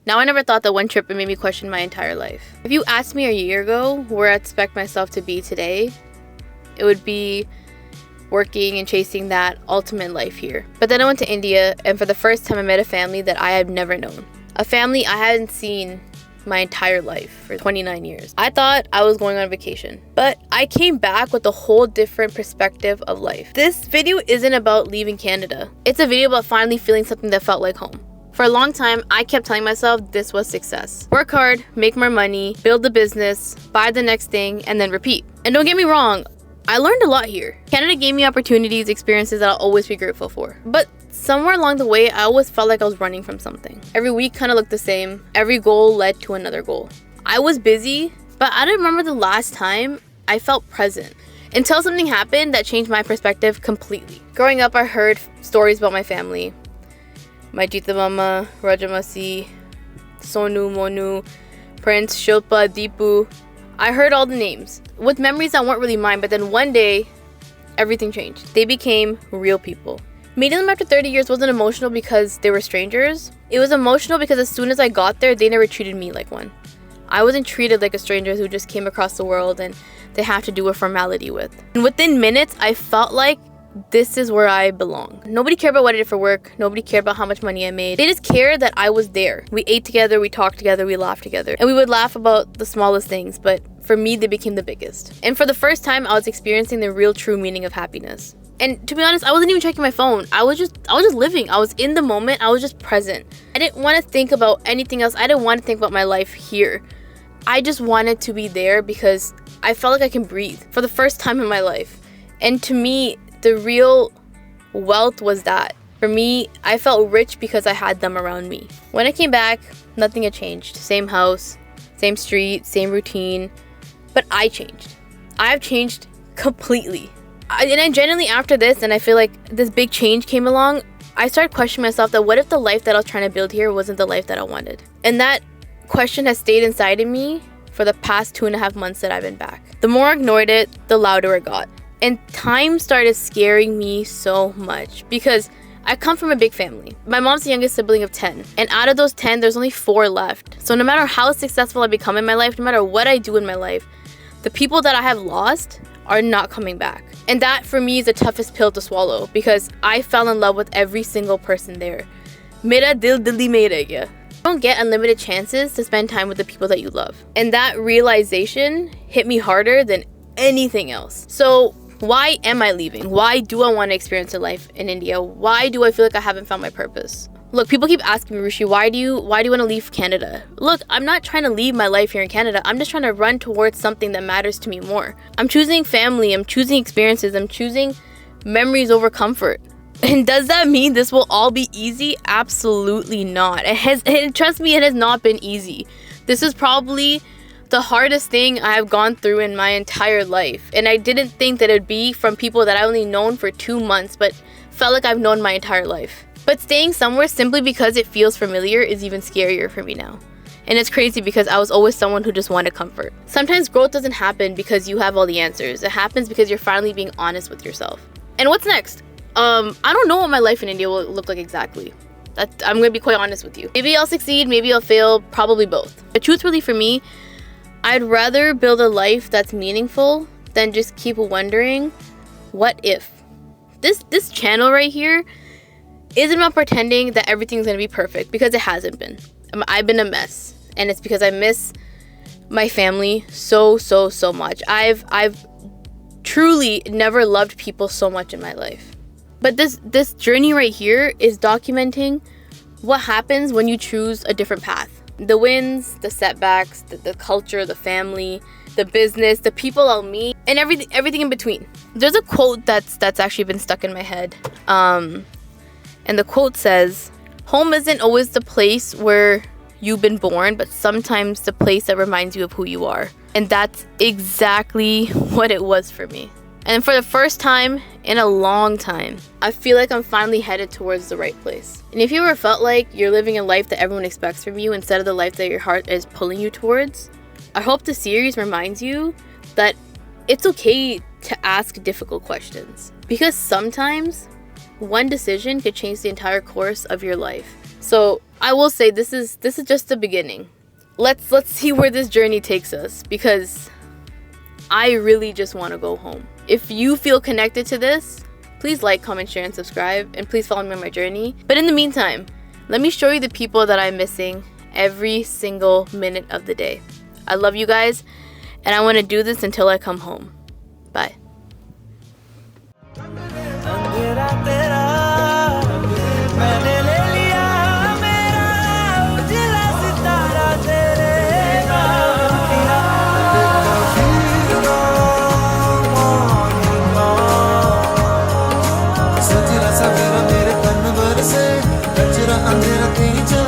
Now, I never thought that one trip would make me question my entire life. If you asked me a year ago where I expect myself to be today, it would be working and chasing that ultimate life here. But then I went to India, and for the first time I met a family that I had never known. A family I hadn't seen my entire life for 29 years. I thought I was going on vacation, but I came back with a whole different perspective of life. This video isn't about leaving Canada. It's a video about finally feeling something that felt like home. For a long time, I kept telling myself this was success. Work hard, make more money, build a business, buy the next thing, and then repeat. And don't get me wrong, I learned a lot here. Canada gave me opportunities, experiences that I'll always be grateful for. But somewhere along the way, I always felt like I was running from something. Every week kind of looked the same. Every goal led to another goal. I was busy, but I don't remember the last time I felt present. Until something happened that changed my perspective completely. Growing up, I heard stories about my family. My Jita Mama, Rajamasi, Sonu, Monu, Prince, Shilpa, Deepu. I heard all the names with memories that weren't really mine, but then one day, everything changed. They became real people. Meeting them after 30 years wasn't emotional because they were strangers. It was emotional because as soon as I got there, they never treated me like one. I wasn't treated like a stranger who just came across the world and they have to do a formality with. And within minutes, I felt like this is where I belong. Nobody cared about what I did for work. Nobody cared about how much money I made. They just cared that I was there. We ate together, we talked together, we laughed together. And we would laugh about the smallest things, but for me, they became the biggest. And for the first time, I was experiencing the real true meaning of happiness. And to be honest, I wasn't even checking my phone. I was just living. I was in the moment. I was just present. I didn't want to think about anything else. I didn't want to think about my life here. I just wanted to be there because I felt like I can breathe for the first time in my life. And to me, the real wealth was that. For me, I felt rich because I had them around me. When I came back, nothing had changed. Same house, same street, same routine. But I changed. I've changed completely. And I genuinely, after this, and I feel like this big change came along, I started questioning myself that what if the life that I was trying to build here wasn't the life that I wanted? And that question has stayed inside of me for the past 2.5 months that I've been back. The more I ignored it, the louder it got. And time started scaring me so much because I come from a big family. My mom's the youngest sibling of 10. And out of those 10, there's only 4 left. So no matter how successful I become in my life, no matter what I do in my life, the people that I have lost are not coming back. And that for me is the toughest pill to swallow because I fell in love with every single person there. Mera dil dili mein reh gaya. You don't get unlimited chances to spend time with the people that you love. And that realization hit me harder than anything else. So why am I leaving? Why do I want to experience a life in India? Why do I feel like I haven't found my purpose? Look, people keep asking me, Rishi, why do you want to leave Canada? Look, I'm not trying to leave my life here in Canada. I'm just trying to run towards something that matters to me more. I'm choosing family. I'm choosing experiences. I'm choosing memories over comfort. And does that mean this will all be easy? Absolutely not. Trust me, it has not been easy. This is probably the hardest thing I have gone through in my entire life. And I didn't think that it'd be from people that I only known for 2 months, but felt like I've known my entire life. But staying somewhere simply because it feels familiar is even scarier for me now. And it's crazy because I was always someone who just wanted comfort. Sometimes growth doesn't happen because you have all the answers. It happens because you're finally being honest with yourself. And what's next? I don't know what my life in India will look like exactly. I'm going to be quite honest with you. Maybe I'll succeed, maybe I'll fail, probably both. But truthfully for me, I'd rather build a life that's meaningful than just keep wondering, what if? This channel right here isn't about pretending that everything's going to be perfect because it hasn't been. I've been a mess, and it's because I miss my family so much. I've truly never loved people so much in my life. But this journey right here is documenting what happens when you choose a different path. The wins, the setbacks, the culture, the family, the business, the people I'll meet, and everything in between. There's a quote that's actually been stuck in my head. And the quote says, "Home isn't always the place where you've been born, but sometimes the place that reminds you of who you are." And that's exactly what it was for me. And for the first time in a long time, I feel like I'm finally headed towards the right place. And if you ever felt like you're living a life that everyone expects from you instead of the life that your heart is pulling you towards, I hope the series reminds you that it's okay to ask difficult questions. Because sometimes one decision could change the entire course of your life. So I will say this is just the beginning. Let's see where this journey takes us, because I really just want to go home. If you feel connected to this, please like, comment, share, and subscribe, and please follow me on my journey. But in the meantime, let me show you the people that I'm missing every single minute of the day. I love you guys, and I want to do this until I come home. Bye. अंधेरा तेरी